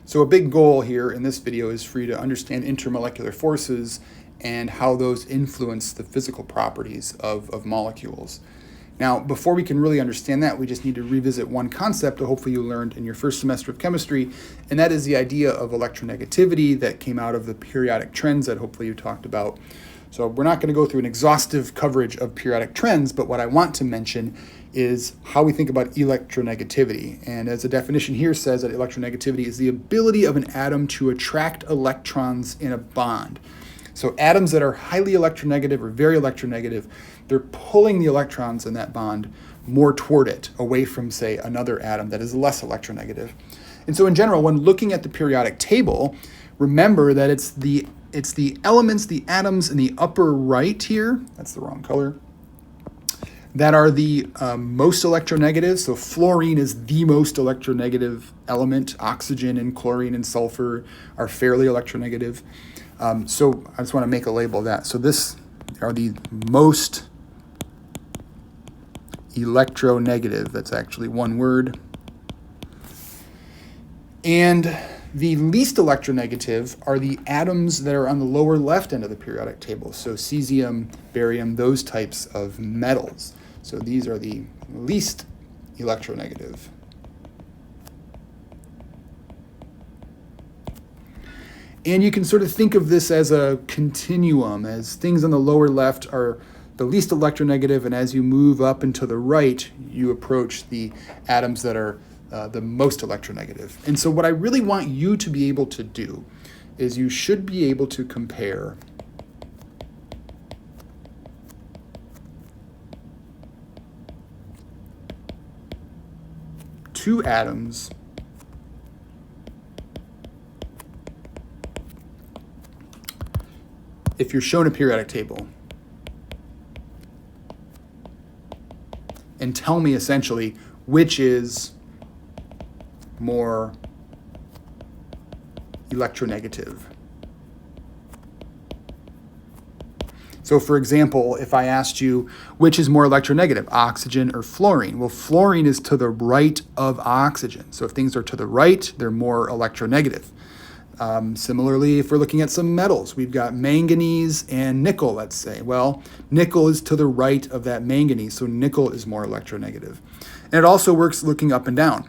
So a big goal here in this video is for you to understand intermolecular forces and how those influence the physical properties of molecules. Now, before we can really understand that, we just need to revisit one concept that hopefully you learned in your first semester of chemistry, and that is the idea of electronegativity that came out of the periodic trends that hopefully you talked about. So we're not going to go through an exhaustive coverage of periodic trends, but what I want to mention is how we think about electronegativity. And as the definition here says, that electronegativity is the ability of an atom to attract electrons in a bond. So atoms that are highly electronegative or very electronegative, they're pulling the electrons in that bond more toward it, away from, say, another atom that is less electronegative. And so in general, when looking at the periodic table, remember that it's the elements, the atoms in the upper right here, that's the wrong color, that are the most electronegative. So fluorine is the most electronegative element. Oxygen and chlorine and sulfur are fairly electronegative. So I just want to make a label of that. So this are the most electronegative. That's actually one word. And the least electronegative are the atoms that are on the lower left end of the periodic table. So cesium, barium, those types of metals. So these are the least electronegative. And you can sort of think of this as a continuum, as things on the lower left are the least electronegative, and as you move up and to the right, you approach the atoms that are the most electronegative. And so what I really want you to be able to do is you should be able to compare two atoms if you're shown a periodic table, and tell me essentially which is more electronegative. So for example, if I asked you which is more electronegative, oxygen or fluorine? Well, fluorine is to the right of oxygen. So if things are to the right, they're more electronegative. Similarly, if we're looking at some metals, we've got manganese and nickel, let's say. Well, nickel is to the right of that manganese, so nickel is more electronegative. And it also works looking up and down.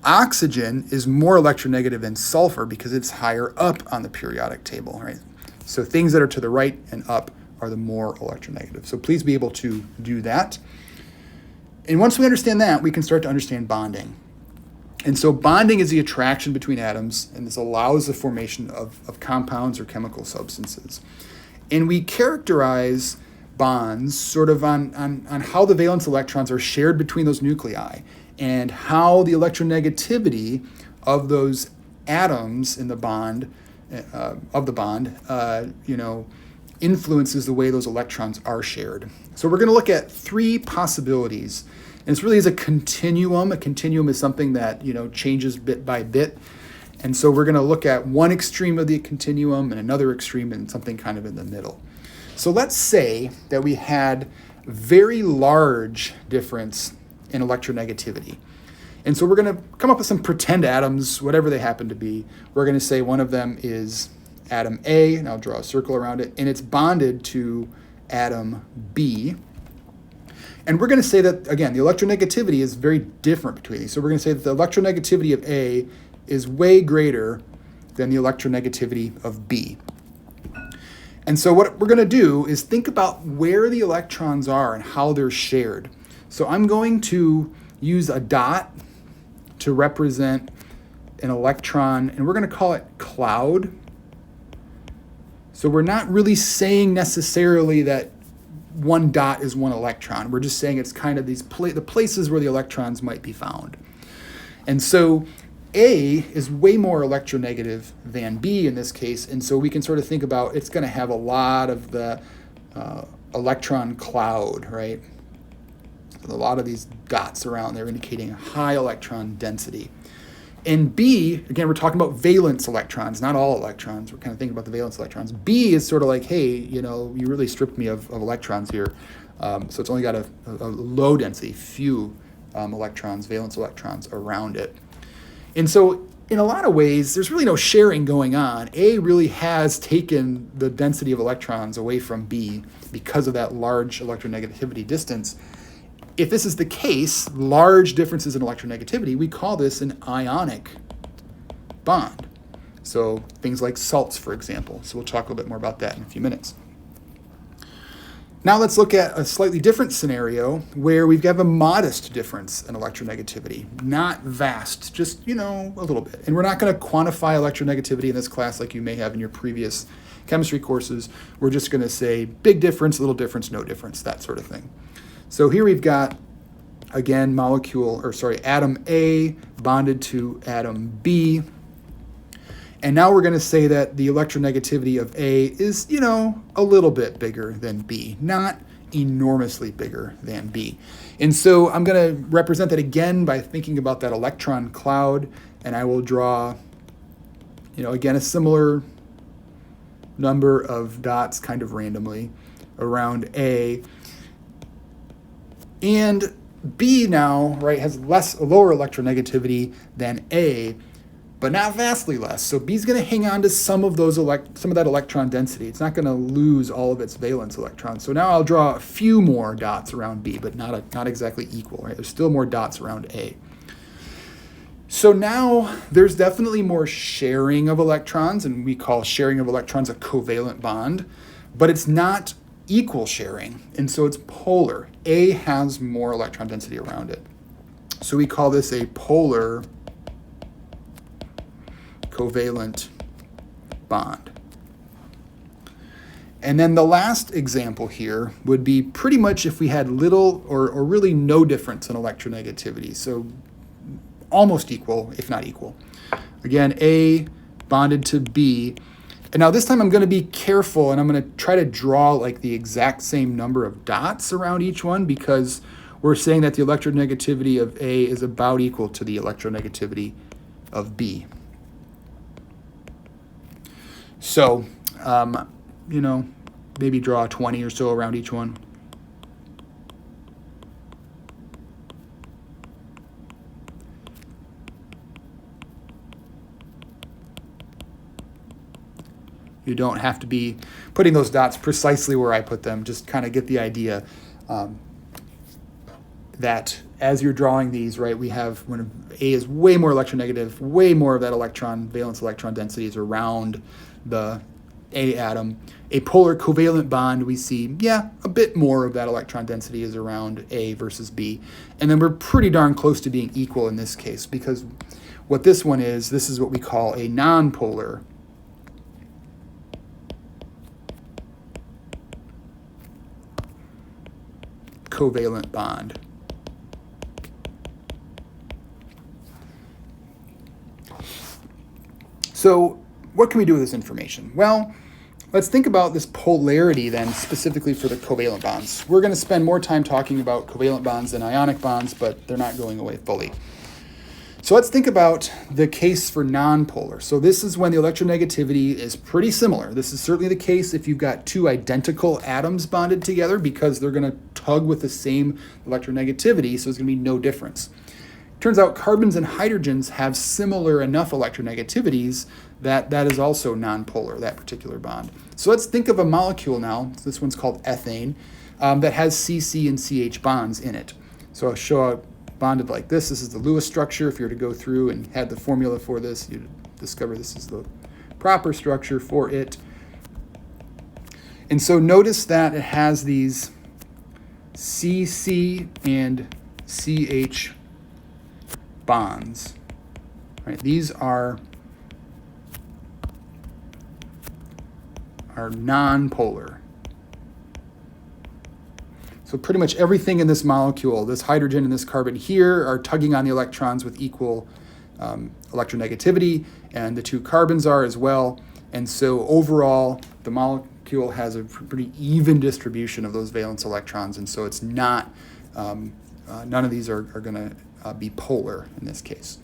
Oxygen is more electronegative than sulfur because it's higher up on the periodic table, right? So things that are to the right and up are the more electronegative. So please be able to do that. And once we understand that, we can start to understand bonding. And so bonding is the attraction between atoms, and this allows the formation of compounds or chemical substances. And we characterize bonds sort of on how the valence electrons are shared between those nuclei and how the electronegativity of those atoms in the bond, influences the way those electrons are shared. So we're going to look at three possibilities. And this really is a continuum. A continuum is something that, changes bit by bit. And so we're going to look at one extreme of the continuum and another extreme and something kind of in the middle. So let's say that we had very large difference in electronegativity. And so we're going to come up with some pretend atoms, whatever they happen to be. We're going to say one of them is atom A, and I'll draw a circle around it, and it's bonded to atom B. And we're going to say that, again, the electronegativity is very different between these. So we're going to say that the electronegativity of A is way greater than the electronegativity of B. And so what we're going to do is think about where the electrons are and how they're shared. So I'm going to use a dot to represent an electron, and we're going to call it cloud. So we're not really saying necessarily that one dot is one electron. We're just saying it's kind of the places where the electrons might be found. And so A is way more electronegative than B in this case, and so we can sort of think about it's going to have a lot of the electron cloud, right? A lot of these dots around there indicating high electron density. And B, again, we're talking about valence electrons, not all electrons. We're kind of thinking about the valence electrons. B is sort of like, hey, you really stripped me of electrons here. So it's only got a low density, few electrons, valence electrons around it. And so in a lot of ways, there's really no sharing going on. A really has taken the density of electrons away from B because of that large electronegativity distance. If this is the case, large differences in electronegativity, we call this an ionic bond. So things like salts, for example. So we'll talk a little bit more about that in a few minutes. Now let's look at a slightly different scenario where we have a modest difference in electronegativity, not vast, just, a little bit. And we're not going to quantify electronegativity in this class like you may have in your previous chemistry courses. We're just going to say big difference, little difference, no difference, that sort of thing. So here we've got, again, atom A bonded to atom B. And now we're going to say that the electronegativity of A is, a little bit bigger than B, not enormously bigger than B. And so I'm going to represent that again by thinking about that electron cloud, and I will draw, again, a similar number of dots kind of randomly around A. And B now, right, has lower electronegativity than A, but not vastly less. So B's going to hang on to some of that electron density. It's not going to lose all of its valence electrons. So now I'll draw a few more dots around B, but not exactly equal. Right? There's still more dots around A. So now there's definitely more sharing of electrons, and we call sharing of electrons a covalent bond, but it's not equal sharing, and so it's polar. A has more electron density around it. So we call this a polar covalent bond. And then the last example here would be pretty much if we had little or really no difference in electronegativity. So almost equal, if not equal. Again, A bonded to B. And now this time I'm going to be careful, and I'm going to try to draw like the exact same number of dots around each one, because we're saying that the electronegativity of A is about equal to the electronegativity of B. So, maybe draw 20 or so around each one. You don't have to be putting those dots precisely where I put them. Just kind of get the idea that as you're drawing these, right, we have when A is way more electronegative, way more of that valence electron density is around the A atom. A polar covalent bond, we see, a bit more of that electron density is around A versus B. And then we're pretty darn close to being equal in this case, because what this one is, this is what we call a nonpolar covalent bond. So what can we do with this information? Well, let's think about this polarity then, specifically for the covalent bonds. We're going to spend more time talking about covalent bonds than ionic bonds, but they're not going away fully. So let's think about the case for nonpolar. So this is when the electronegativity is pretty similar. This is certainly the case if you've got two identical atoms bonded together, because they're going to tug with the same electronegativity, so there's going to be no difference. Turns out carbons and hydrogens have similar enough electronegativities that is also nonpolar, that particular bond. So let's think of a molecule now. This one's called ethane, that has CC and CH bonds in it. So I'll show it bonded like this. This is the Lewis structure. If you were to go through and had the formula for this, you'd discover this is the proper structure for it. And so notice that it has these CC and CH bonds. Right? These are nonpolar. So pretty much everything in this molecule, this hydrogen and this carbon here, are tugging on the electrons with equal electronegativity, and the two carbons are as well. And so overall, the molecule has a pretty even distribution of those valence electrons, and so it's not, none of these are going to be polar in this case.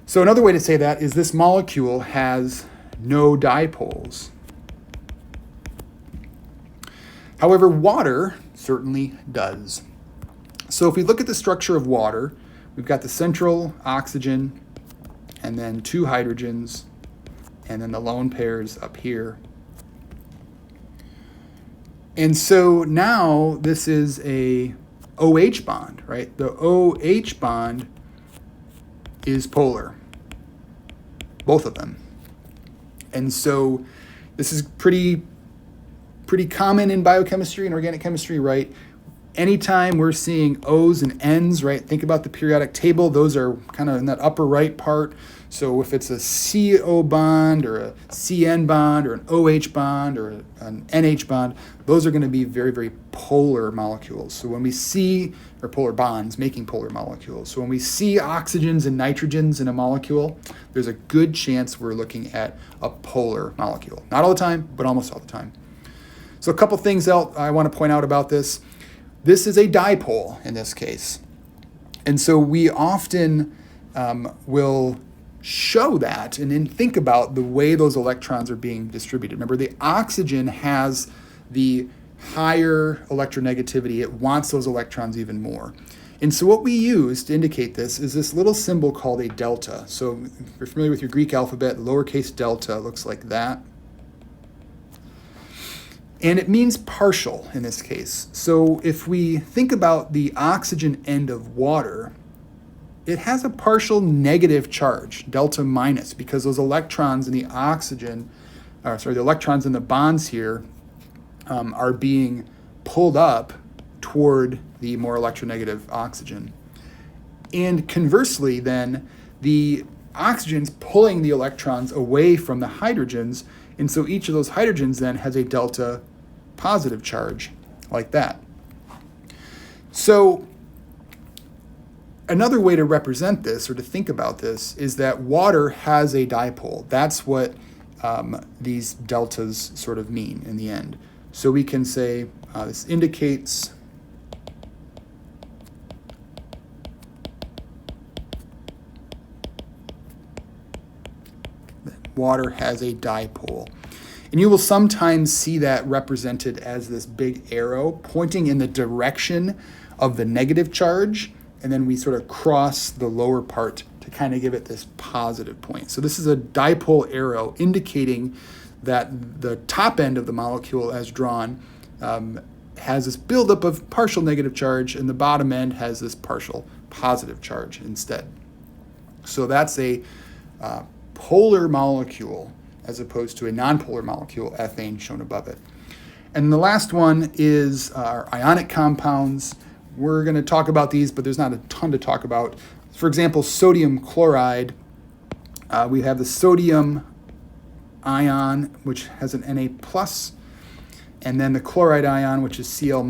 So another way to say that is this molecule has no dipoles. However, water certainly does. So if we look at the structure of water, we've got the central oxygen and then 2 hydrogens, and then the lone pairs up here. And so now this is a OH bond, right? The OH bond is polar, both of them. And so this is pretty common in biochemistry and organic chemistry, right? Anytime we're seeing O's and N's, right? Think about the periodic table. Those are kind of in that upper right part. So if it's a CO bond or a CN bond or an OH bond or an NH bond, those are going to be very, very polar molecules. So when we see, or polar bonds making polar molecules. So when we see oxygens and nitrogens in a molecule, there's a good chance we're looking at a polar molecule. Not all the time, but almost all the time. So a couple things else I want to point out about this. This is a dipole in this case. And so we often will show that and then think about the way those electrons are being distributed. Remember, the oxygen has the higher electronegativity. It wants those electrons even more. And so what we use to indicate this is this little symbol called a delta. So if you're familiar with your Greek alphabet, lowercase delta looks like that. And it means partial in this case. So if we think about the oxygen end of water, it has a partial negative charge, delta minus, because those electrons in the the electrons in the bonds here are being pulled up toward the more electronegative oxygen. And conversely then, the oxygen's pulling the electrons away from the hydrogens, and so each of those hydrogens then has a delta positive charge like that. So another way to represent this or to think about this is that water has a dipole. That's what these deltas sort of mean in the end. So we can say this indicates that water has a dipole. And you will sometimes see that represented as this big arrow pointing in the direction of the negative charge, and then we sort of cross the lower part to kind of give it this positive point. So this is a dipole arrow indicating that the top end of the molecule as drawn has this buildup of partial negative charge, and the bottom end has this partial positive charge instead. So that's a polar molecule as opposed to a nonpolar molecule, ethane, shown above it. And the last one is our ionic compounds. We're going to talk about these, but there's not a ton to talk about. For example, sodium chloride, we have the sodium ion, which has an Na+, and then the chloride ion, which is Cl-,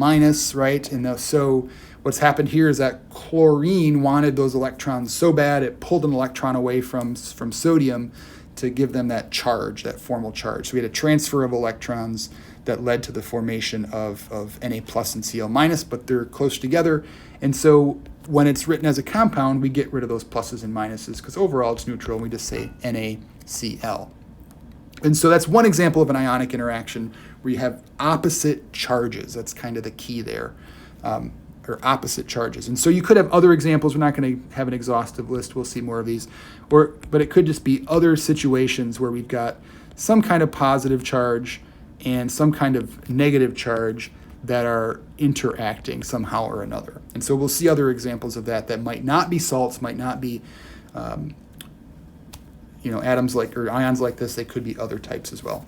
right? And so what's happened here is that chlorine wanted those electrons so bad, it pulled an electron away from sodium to give them that charge, that formal charge. So we had a transfer of electrons that led to the formation of Na+ and Cl-, but they're close together. And so when it's written as a compound, we get rid of those pluses and minuses because overall it's neutral, and we just say NaCl. And so that's one example of an ionic interaction where you have opposite charges. That's kind of the key there, or opposite charges. And so you could have other examples. We're not going to have an exhaustive list. We'll see more of these. But it could just be other situations where we've got some kind of positive charge and some kind of negative charge that are interacting somehow or another. And so we'll see other examples of that might not be salts, might not be atoms like or ions like this. They could be other types as well.